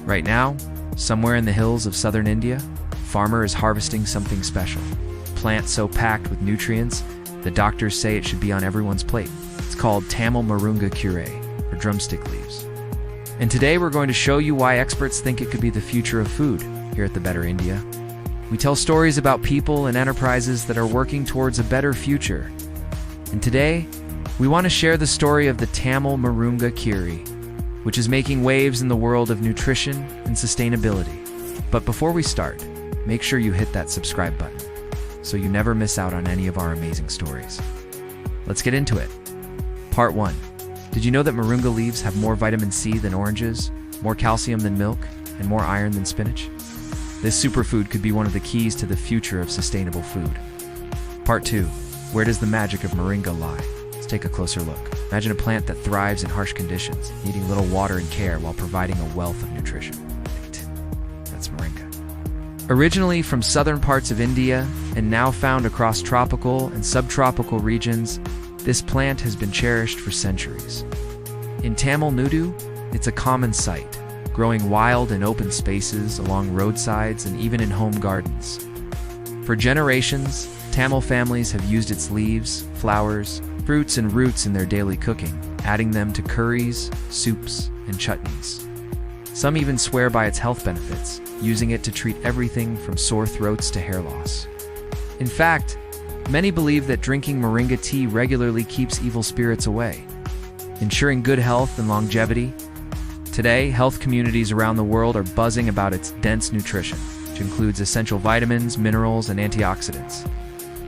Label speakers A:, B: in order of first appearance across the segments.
A: Right now, somewhere in the hills of southern India, a farmer is harvesting something special. A plant so packed with nutrients, the doctors say it should be on everyone's plate. It's called Tamil Murunga Keerai, or drumstick leaves. And today we're going to show you why experts think it could be the future of food here at the Better India. We tell stories about people and enterprises that are working towards a better future. And today, we want to share the story of the Tamil Murunga Keerai, which is making waves in the world of nutrition and sustainability. But before we start, make sure you hit that subscribe button so you never miss out on any of our amazing stories. Let's get into it. Part 1. Did you know that moringa leaves have more vitamin C than oranges, more calcium than milk, and more iron than spinach? This superfood could be one of the keys to the future of sustainable food. Part 2. Where does the magic of moringa lie? Let's take a closer look. Imagine a plant that thrives in harsh conditions, needing little water and care while providing a wealth of nutrition. That's moringa. Originally from southern parts of India and now found across tropical and subtropical regions, this plant has been cherished for centuries. In Tamil Nadu, it's a common sight, growing wild in open spaces, along roadsides, and even in home gardens. For generations, Tamil families have used its leaves, flowers, fruits, and roots in their daily cooking, adding them to curries, soups, and chutneys. Some even swear by its health benefits, using it to treat everything from sore throats to hair loss. In fact, many believe that drinking moringa tea regularly keeps evil spirits away, ensuring good health and longevity. Today, health communities around the world are buzzing about its dense nutrition, which includes essential vitamins, minerals, and antioxidants.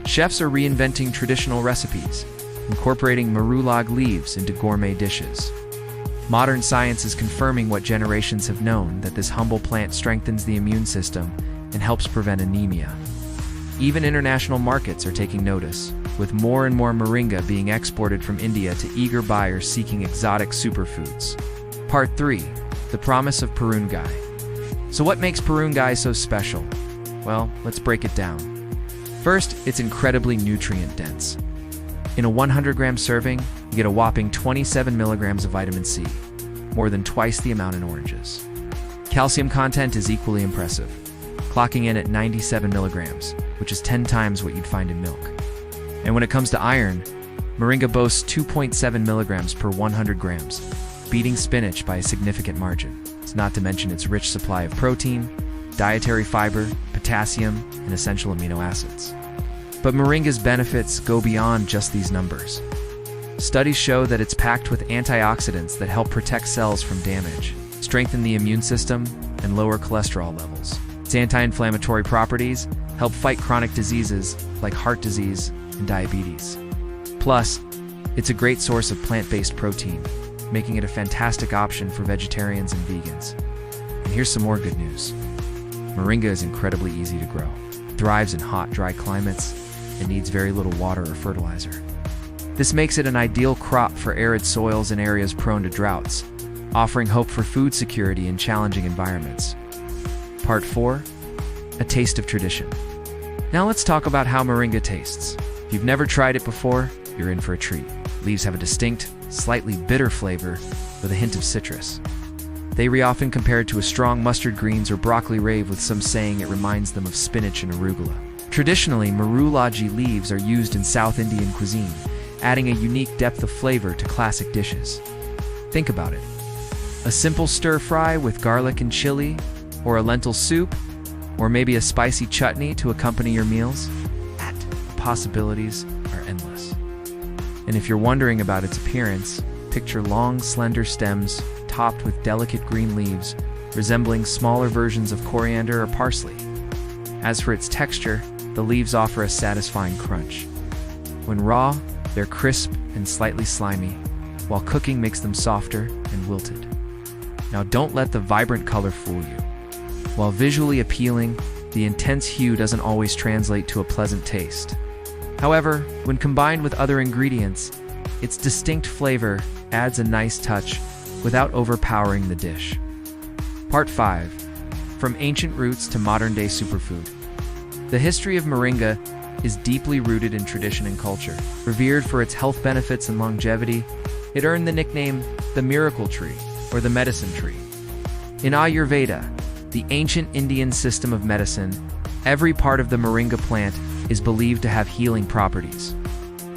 A: Chefs are reinventing traditional recipes, incorporating marulog leaves into gourmet dishes. Modern science is confirming what generations have known, that this humble plant strengthens the immune system and helps prevent anemia. Even international markets are taking notice, with more and more moringa being exported from India to eager buyers seeking exotic superfoods. Part 3. The promise of Purungai. So what makes Purungai so special? Well, let's break it down. First, it's incredibly nutrient-dense. In a 100-gram serving, you get a whopping 27 milligrams of vitamin C, more than twice the amount in oranges. Calcium content is equally impressive, clocking in at 97 milligrams, which is 10 times what you'd find in milk. And when it comes to iron, moringa boasts 2.7 milligrams per 100 grams, beating spinach by a significant margin. It's not to mention its rich supply of protein, dietary fiber, potassium, and essential amino acids. But moringa's benefits go beyond just these numbers. Studies show that it's packed with antioxidants that help protect cells from damage, strengthen the immune system, and lower cholesterol levels. Its anti-inflammatory properties help fight chronic diseases like heart disease and diabetes. Plus, it's a great source of plant-based protein, making it a fantastic option for vegetarians and vegans. And here's some more good news. Moringa is incredibly easy to grow, thrives in hot, dry climates, and needs very little water or fertilizer. This makes it an ideal crop for arid soils and areas prone to droughts, offering hope for food security in challenging environments. Part 4. A taste of tradition. Now let's talk about how moringa tastes. If you've never tried it before, you're in for a treat. Leaves have a distinct, slightly bitter flavor with a hint of citrus. They are often compared to a strong mustard greens or broccoli rave, with some saying it reminds them of spinach and arugula. Traditionally, marulagi leaves are used in South Indian cuisine, adding a unique depth of flavor to classic dishes. Think about it. A simple stir-fry with garlic and chili, or a lentil soup, or maybe a spicy chutney to accompany your meals? The possibilities are endless. And if you're wondering about its appearance, picture long, slender stems topped with delicate green leaves, resembling smaller versions of coriander or parsley. As for its texture, the leaves offer a satisfying crunch. When raw, they're crisp and slightly slimy, while cooking makes them softer and wilted. Now don't let the vibrant color fool you. While visually appealing, the intense hue doesn't always translate to a pleasant taste. However, when combined with other ingredients, its distinct flavor adds a nice touch without overpowering the dish. Part 5. From ancient roots to modern-day superfood. The history of moringa is deeply rooted in tradition and culture. Revered for its health benefits and longevity, it earned the nickname the miracle tree or the medicine tree. In Ayurveda, the ancient Indian system of medicine, every part of the moringa plant is believed to have healing properties.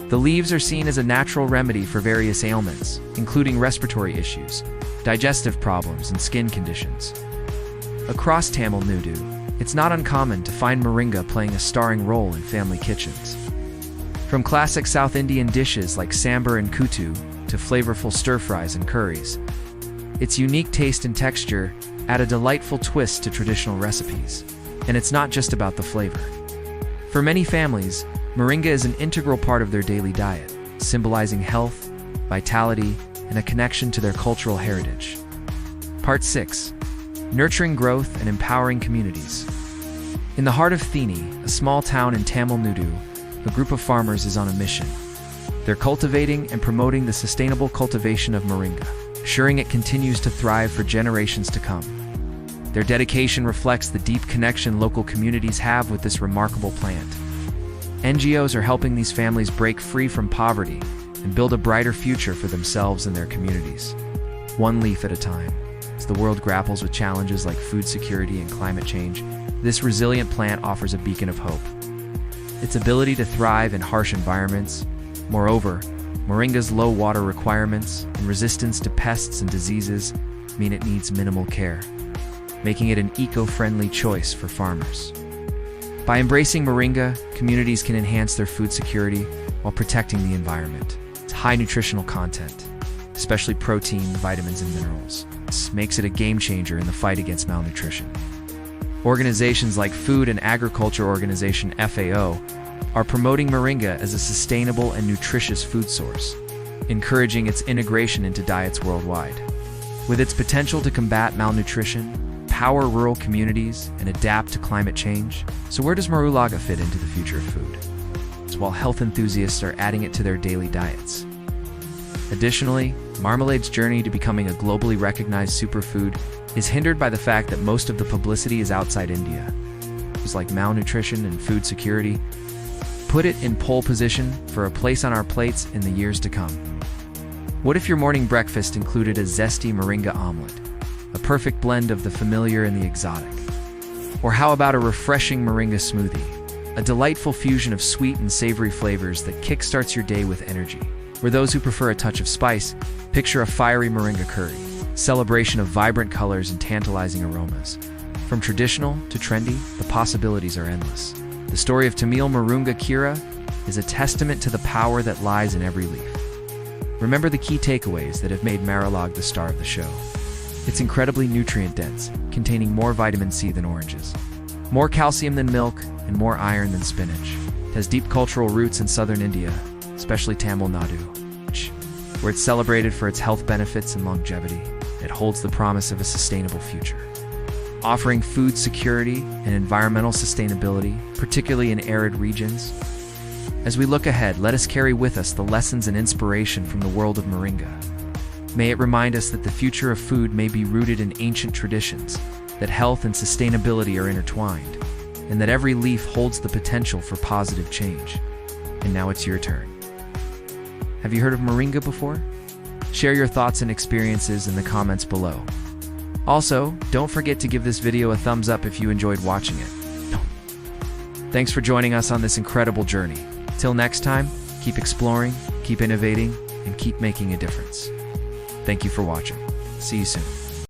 A: The leaves are seen as a natural remedy for various ailments, including respiratory issues, digestive problems, and skin conditions. Across Tamil Nadu, it's not uncommon to find moringa playing a starring role in family kitchens. From classic South Indian dishes like sambar and kuttu to flavorful stir-fries and curries, its unique taste and texture add a delightful twist to traditional recipes. And it's not just about the flavor. For many families, moringa is an integral part of their daily diet, symbolizing health, vitality, and a connection to their cultural heritage. Part 6. Nurturing growth and empowering communities. In the heart of Theni, a small town in Tamil Nadu, a group of farmers is on a mission. They're cultivating and promoting the sustainable cultivation of moringa, ensuring it continues to thrive for generations to come. Their dedication reflects the deep connection local communities have with this remarkable plant. NGOs are helping these families break free from poverty and build a brighter future for themselves and their communities. One leaf at a time. As the world grapples with challenges like food security and climate change, this resilient plant offers a beacon of hope. Its ability to thrive in harsh environments. Moreover, moringa's low water requirements and resistance to pests and diseases mean it needs minimal care, making it an eco-friendly choice for farmers. By embracing moringa, communities can enhance their food security while protecting the environment. Its high nutritional content, especially protein, vitamins, and minerals, makes it a game changer in the fight against malnutrition. Organizations like Food and Agriculture Organization (FAO) are promoting moringa as a sustainable and nutritious food source, encouraging its integration into diets worldwide. With its potential to combat malnutrition, power rural communities, and adapt to climate change. So where does marulaga fit into the future of food? It's while health enthusiasts are adding it to their daily diets. Additionally, marmalade's journey to becoming a globally recognized superfood is hindered by the fact that most of the publicity is outside India. Issues like malnutrition and food security put it in pole position for a place on our plates in the years to come. What if your morning breakfast included a zesty moringa omelet? A perfect blend of the familiar and the exotic. Or how about a refreshing moringa smoothie? A delightful fusion of sweet and savory flavors that kickstarts your day with energy. For those who prefer a touch of spice, picture a fiery moringa curry, celebration of vibrant colors and tantalizing aromas. From traditional to trendy, the possibilities are endless. The story of Tamil Murunga Keerai is a testament to the power that lies in every leaf. Remember the key takeaways that have made marulaga the star of the show. It's incredibly nutrient-dense, containing more vitamin C than oranges, more calcium than milk, and more iron than spinach. It has deep cultural roots in southern India, especially Tamil Nadu, where it's celebrated for its health benefits and longevity. It holds the promise of a sustainable future, offering food security and environmental sustainability, particularly in arid regions. As we look ahead, let us carry with us the lessons and inspiration from the world of moringa. May it remind us that the future of food may be rooted in ancient traditions, that health and sustainability are intertwined, and that every leaf holds the potential for positive change. And now it's your turn. Have you heard of moringa before? Share your thoughts and experiences in the comments below. Also, don't forget to give this video a thumbs up if you enjoyed watching it. Thanks for joining us on this incredible journey. Till next time, keep exploring, keep innovating, and keep making a difference. Thank you for watching. See you soon.